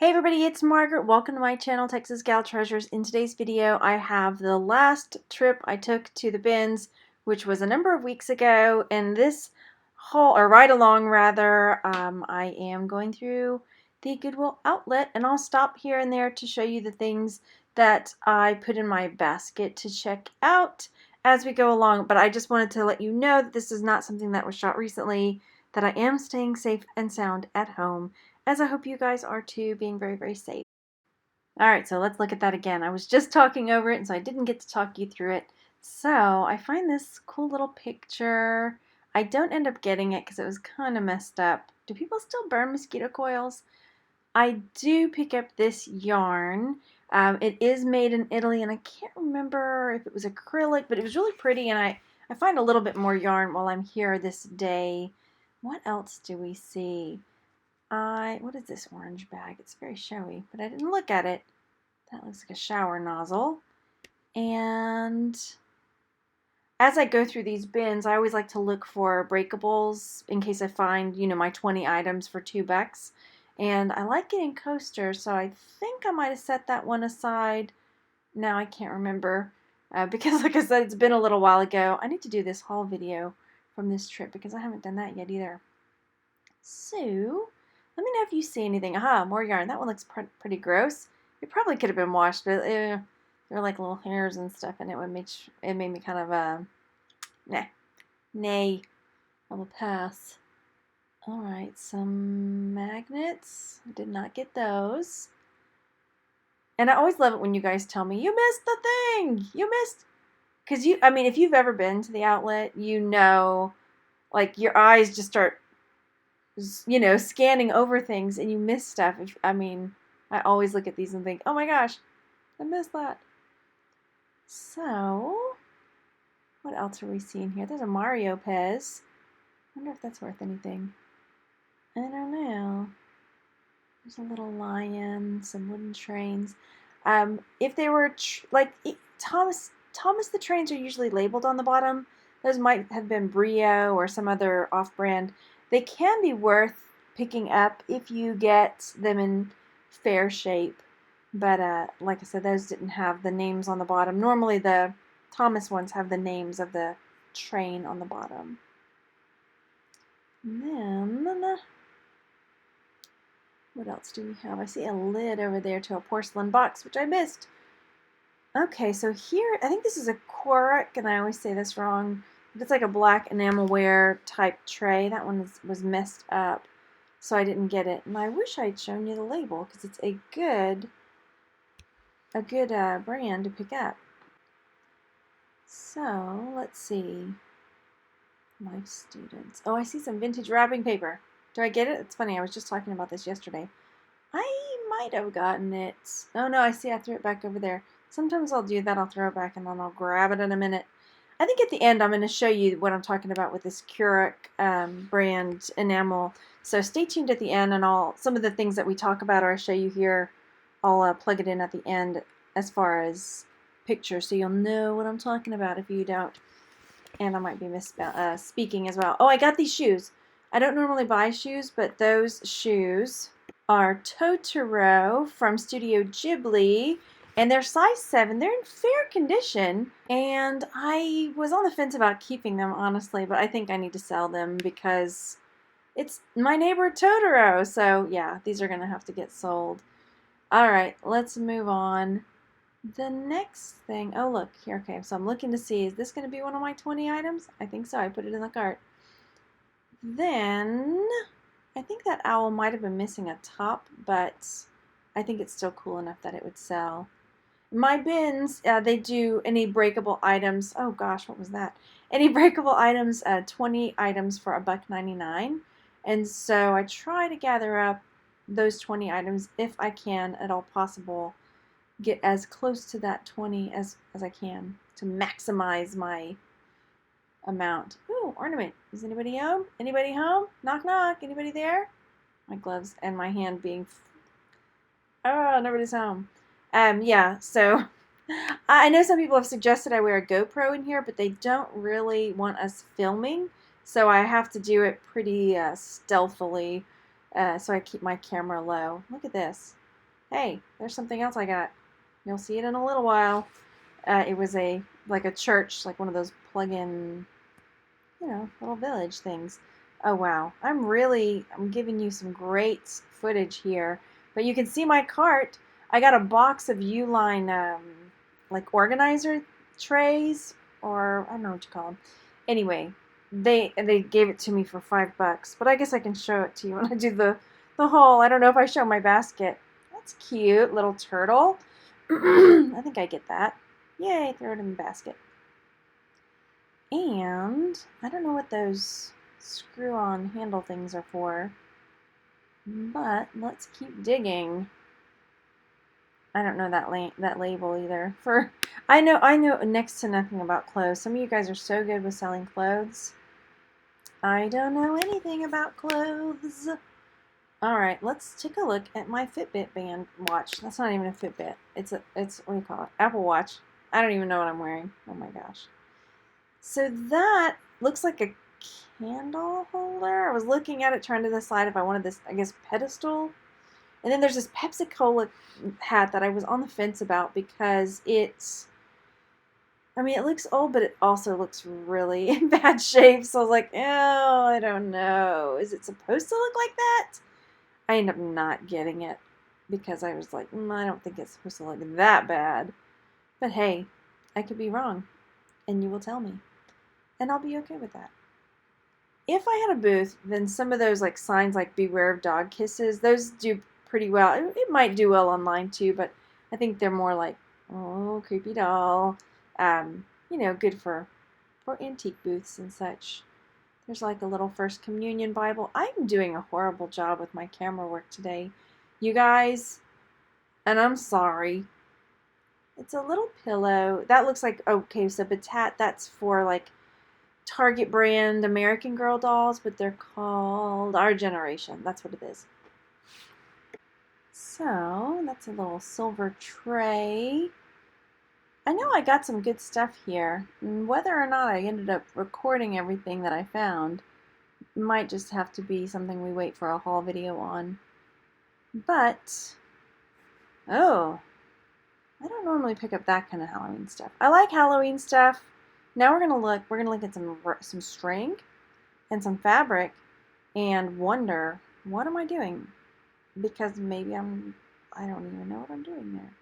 Hey everybody, it's Margaret. Welcome to my channel, Texas Gal Treasures. In today's video, I have the last trip I took to the bins, which was a number of weeks ago. And this haul, or ride along rather, I am going through the Goodwill Outlet, and I'll stop here and there to show you the things that I put in my basket to check out as we go along. But I just wanted to let you know that this is not something that was shot recently, that I am staying safe and sound at home, as I hope you guys are too, being very, very safe. Alright, so let's look at that again. I was just talking over it, and so I didn't get to talk you through it. So, I find this cool little picture. I don't end up getting it because it was kind of messed up. Do people still burn mosquito coils? I do pick up this yarn. It is made in Italy, and I can't remember if it was acrylic, but it was really pretty, and I find a little bit more yarn while I'm here this day. What else do we see? What is this orange bag? It's very showy, but I didn't look at it. That looks like a shower nozzle. And as I go through these bins, I always like to look for breakables in case I find, my 20 items for $2. And I like getting coasters, so I think I might have set that one aside. Now I can't remember because, like I said, it's been a little while ago. I need to do this haul video from this trip because I haven't done that yet either. So, let me know if you see anything. Aha, more yarn. That one looks pretty gross. It probably could have been washed, but there are like little hairs and stuff, and it made me kind of nay. I will pass. All right, some magnets. I did not get those. And I always love it when you guys tell me you missed the thing. You missed, because if you've ever been to the outlet, like your eyes just start scanning over things and you miss stuff. I always look at these and think, oh my gosh, I missed that. So, what else are we seeing here? There's a Mario Pez. I wonder if that's worth anything. I don't know. There's a little lion, some wooden trains. If they were, Thomas the trains are usually labeled on the bottom. Those might have been Brio or some other off-brand. They can be worth picking up if you get them in fair shape. But like I said, those didn't have the names on the bottom. Normally the Thomas ones have the names of the train on the bottom. And then, what else do we have? I see a lid over there to a porcelain box, which I missed. Okay, so here, I think this is a Korok, and I always say this wrong. It's like a black enamelware type tray. That one was messed up, so I didn't get it. And I wish I'd shown you the label because it's a good brand to pick up. So let's see. Life Students. Oh, I see some vintage wrapping paper. Do I get it? It's funny. I was just talking about this yesterday. I might have gotten it. Oh no, I see. I threw it back over there. Sometimes I'll do that. I'll throw it back and then I'll grab it in a minute. I think at the end I'm going to show you what I'm talking about with this Korok brand enamel. So stay tuned at the end, and some of the things that we talk about or I show you here, I'll plug it in at the end as far as pictures, so you'll know what I'm talking about if you don't. And I might be speaking as well. Oh, I got these shoes. I don't normally buy shoes, but those shoes are Totoro from Studio Ghibli. And they're size 7. They're in fair condition. And I was on the fence about keeping them, honestly. But I think I need to sell them because it's my neighbor Totoro. So, yeah, these are going to have to get sold. Alright, let's move on. The next thing... Oh, look. Here, okay. So I'm looking to see, is this going to be one of my 20 items? I think so. I put it in the cart. Then, I think that owl might have been missing a top, but I think it's still cool enough that it would sell. My bins, they do any breakable items. Oh gosh, what was that? Any breakable items, 20 items for $1.99. And so I try to gather up those 20 items if I can at all possible. Get as close to that 20 as I can to maximize my amount. Ooh, ornament. Is anybody home? Anybody home? Knock knock. Anybody there? My gloves and my hand being... Oh, nobody's home. Yeah, so I know some people have suggested I wear a GoPro in here, but they don't really want us filming, so I have to do it pretty stealthily, so I keep my camera low. Look at this. hey, there's something else I got. You'll see it in a little while. It was like a church, like one of those plug-in, little village things. Oh wow, I'm giving you some great footage here. But you can see my cart. I got a box of Uline, like organizer trays, or I don't know what you call them. Anyway, they gave it to me for $5, but I guess I can show it to you when I do the haul. I don't know if I show my basket. That's cute, little turtle. I think I get that. Yay, throw it in the basket. And I don't know what those screw-on handle things are for, but let's keep digging. I don't know that label either. I know next to nothing about clothes. Some of you guys are so good with selling clothes. I don't know anything about clothes. All right, let's take a look at my Fitbit band watch. That's not even a Fitbit. It's what do you call it? Apple Watch. I don't even know what I'm wearing. Oh my gosh. So that looks like a candle holder. I was looking at it trying to decide if I wanted this, I guess, pedestal. And then there's this Pepsi Cola hat that I was on the fence about because it looks old, but it also looks really in bad shape. So I was like, oh, I don't know. Is it supposed to look like that? I ended up not getting it because I was like, I don't think it's supposed to look that bad. But hey, I could be wrong, and you will tell me, and I'll be okay with that. If I had a booth, then some of those like signs like beware of dog kisses, those do pretty well. It might do well online too, but I think they're more like, oh, creepy doll, good for antique booths and such. There's like a little First Communion Bible. I'm doing a horrible job with my camera work today, you guys, and I'm sorry. It's a little pillow. That looks like, okay, so Batat, that's for like Target brand American Girl dolls, but they're called Our Generation. That's what it is. So, that's a little silver tray. I know I got some good stuff here. Whether or not I ended up recording everything that I found might just have to be something we wait for a haul video on. But, oh, I don't normally pick up that kind of Halloween stuff. I like Halloween stuff. Now we're gonna look at some string and some fabric and wonder, what am I doing? Because maybe I don't even know what I'm doing there.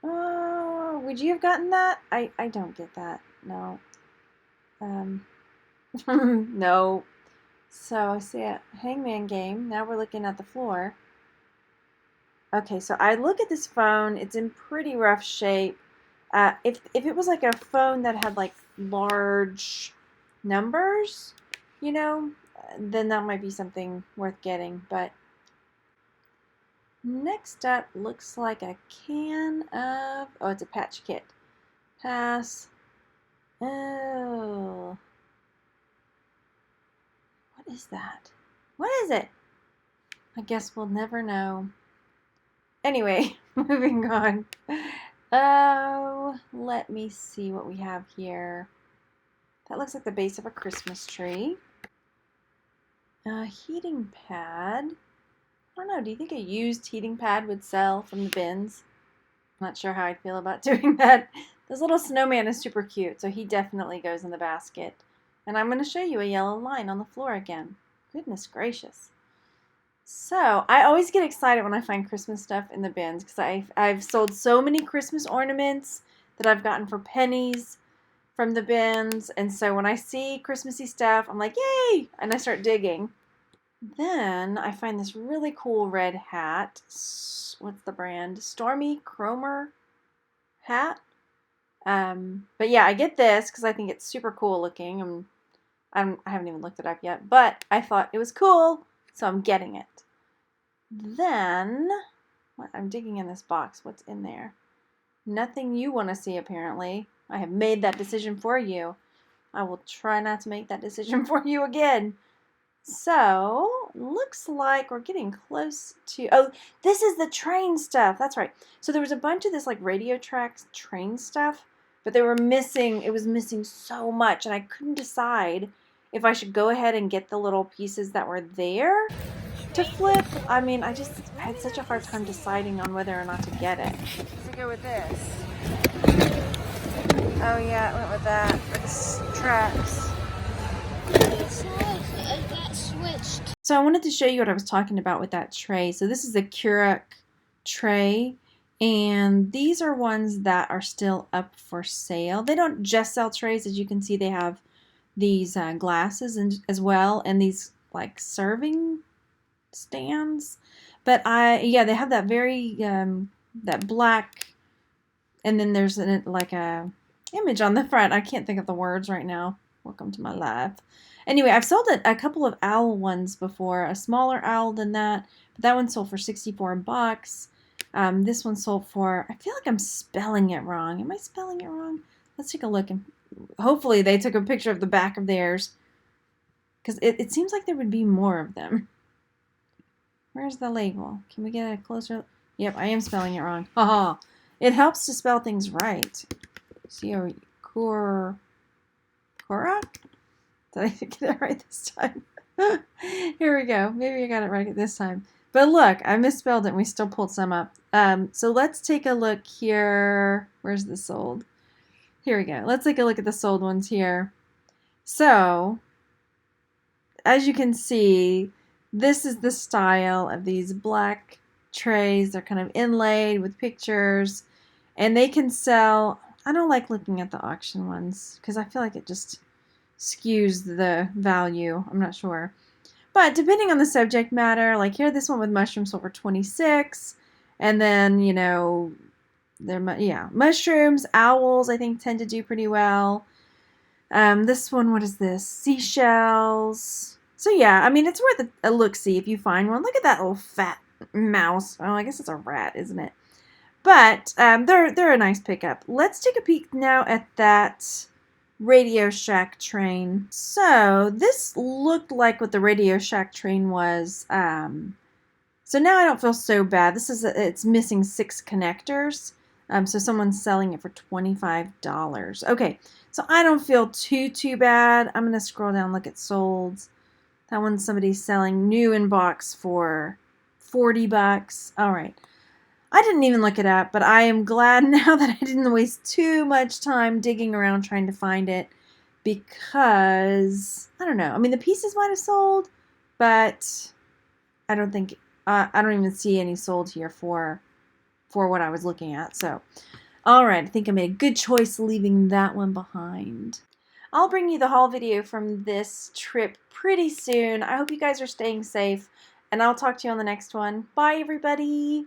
Oh, would you have gotten that? I don't get that. No. No. So I see a hangman game. Now we're looking at the floor. Okay, so I look at this phone. It's in pretty rough shape. If it was like a phone that had like large numbers, then that might be something worth getting. But next up looks like a can of, it's a patch kit. Pass. Oh. What is that? What is it? I guess we'll never know. Anyway, moving on. Oh, let me see what we have here. That looks like the base of a Christmas tree. A heating pad. I don't know, do you think a used heating pad would sell from the bins? I'm not sure how I'd feel about doing that. This little snowman is super cute, so he definitely goes in the basket. And I'm going to show you a yellow line on the floor again. Goodness gracious. So, I always get excited when I find Christmas stuff in the bins because I've sold so many Christmas ornaments that I've gotten for pennies from the bins. And so when I see Christmassy stuff, I'm like, yay! And I start digging. Then I find this really cool red hat. What's the brand? Stormy Cromer hat. But yeah, I get this because I think it's super cool looking. I haven't even looked it up yet, but I thought it was cool, so I'm getting it. Then, I'm digging in this box. What's in there? Nothing you want to see, apparently. I have made that decision for you. I will try not to make that decision for you again. So, looks like we're getting close to... Oh, this is the train stuff. That's right. So there was a bunch of this like Radioshack Train stuff, but they were missing... It was missing so much, and I couldn't decide if I should go ahead and get the little pieces that were there, to flip. I mean, I had such a hard time deciding on whether or not to get it. Let's go with this. Oh yeah, I went with that for the tracks. So I wanted to show you what I was talking about with that tray. So this is a Keurig tray, and these are ones that are still up for sale. They don't just sell trays. As you can see, they have these glasses as well, and these like serving stands. But yeah, they have that very that black, and then there's like a image on the front. I can't think of the words right now. Welcome to my life. Anyway, I've sold a couple of owl ones before, a smaller owl than that, but that one sold for 64 bucks. This one sold for, I feel like I'm spelling it wrong. Am I spelling it wrong? Let's take a look, and hopefully they took a picture of the back of theirs, because it seems like there would be more of them. Where's the label? Can we get a closer? Yep, I am spelling it wrong. Haha. It helps to spell things right. Cora? Did I get it right this time? Here we go. Maybe I got it right this time. But look, I misspelled it and we still pulled some up. So let's take a look here. Where's the sold? Here we go. Let's take a look at the sold ones here. So, as you can see, this is the style of these black trays. They're kind of inlaid with pictures, and they can sell. I don't like looking at the auction ones because I feel like it just skews the value. I'm not sure. But depending on the subject matter, like here, this one with mushrooms sold for 26. And then, you know, mushrooms, owls, I think tend to do pretty well. This one, what is this? Seashells. So yeah, I mean, it's worth a look-see if you find one. Look at that little fat mouse. Oh, I guess it's a rat, isn't it? But they're a nice pickup. Let's take a peek now at that Radioshack Train. So this looked like what the Radioshack Train was. So now I don't feel so bad. It's missing 6 connectors. So someone's selling it for $25. Okay, so I don't feel too bad. I'm gonna scroll down, look at solds. That one somebody's selling new in box for 40 bucks. All right. I didn't even look it up, but I am glad now that I didn't waste too much time digging around trying to find it, because I don't know. I mean, the pieces might have sold, but I don't think I don't even see any sold here for what I was looking at. So, all right, I think I made a good choice leaving that one behind. I'll bring you the haul video from this trip pretty soon. I hope you guys are staying safe, and I'll talk to you on the next one. Bye, everybody.